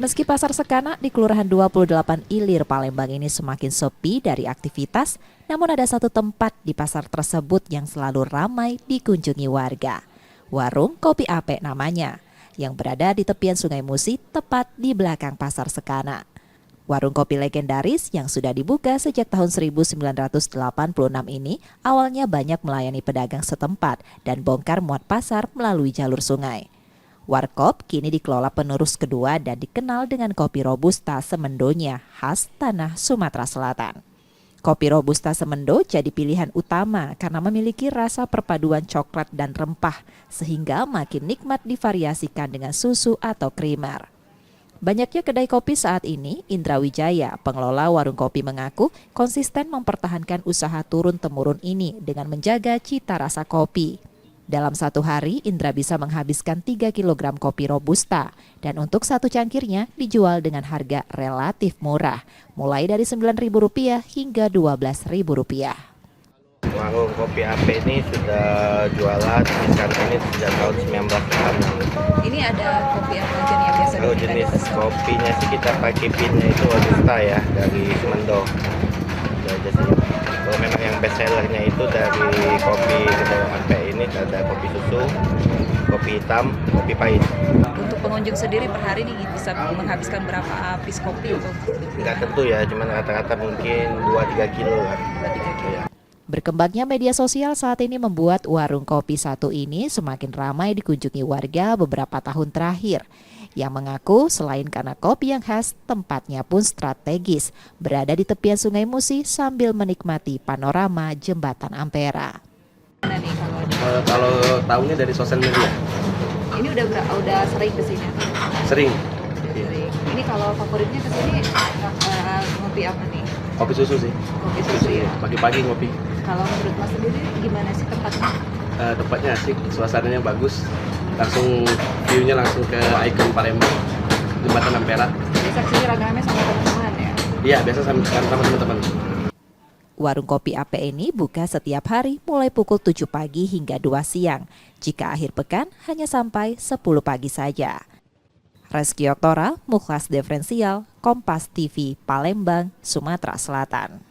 Meski pasar Sekana di Kelurahan 28 Ilir, Palembang ini semakin sepi dari aktivitas, namun ada satu tempat di pasar tersebut yang selalu ramai dikunjungi warga. Warung Kopi Ape namanya, yang berada di tepian Sungai Musi, tepat di belakang pasar Sekana. Warung kopi legendaris yang sudah dibuka sejak tahun 1986 ini awalnya banyak melayani pedagang setempat dan bongkar muat pasar melalui jalur sungai. Warkop kini dikelola penerus kedua dan dikenal dengan kopi Robusta Semendonya khas tanah Sumatera Selatan. Kopi Robusta Semendo jadi pilihan utama karena memiliki rasa perpaduan coklat dan rempah sehingga makin nikmat divariasikan dengan susu atau krimer. Banyaknya kedai kopi saat ini, Indra Wijaya, pengelola warung kopi mengaku konsisten mempertahankan usaha turun-temurun ini dengan menjaga cita rasa kopi. Dalam satu hari, Indra bisa menghabiskan 3 kg kopi Robusta dan untuk satu cangkirnya dijual dengan harga relatif murah, mulai dari Rp9.000 hingga Rp12.000. Warung Kopi Ape ini sudah jualan di sana ini sejak tahun 1986. Ini ada kopi apa aja nih yang biasa Kalau jenis kopinya sih kita pakai pinnya itu Robusta ya, dari Semendo. Kalau memang yang best sellernya itu dari kopi Ape ini ada kopi susu, kopi hitam, kopi pahit. Untuk pengunjung sendiri per hari ini bisa menghabiskan berapa piece kopi untuk? Nggak tentu ya, cuman rata-rata mungkin 2-3 kilo lah. 2-3 kilo. Ya. Berkembangnya media sosial saat ini membuat warung kopi satu ini semakin ramai dikunjungi warga beberapa tahun terakhir. Yang mengaku selain karena kopi yang khas, tempatnya pun strategis, berada di tepian Sungai Musi sambil menikmati panorama Jembatan Ampera. Mana nih Kalau tahunya dari sosial media. ini udah sering kesini? Sering. Sering. Ini kalau favoritnya kesini ngopi apa nih? Kopi susu sih. Kopi susu ya. Pagi-pagi ngopi. Kalau menurut Mas sendiri gimana sih tempatnya? Tempatnya asik, suasananya bagus. Langsung view-nya langsung ke ikon Palembang, Jembatan Ampera. Biasa sih rame-rame sama teman-teman ya? Iya, biasa sama teman-teman. Warung Kopi Ape ini buka setiap hari mulai pukul 7 pagi hingga 2 siang. Jika akhir pekan hanya sampai 10 pagi saja. Reski Oktora, Mukhlas Diferensial, Kompas TV, Palembang, Sumatera Selatan.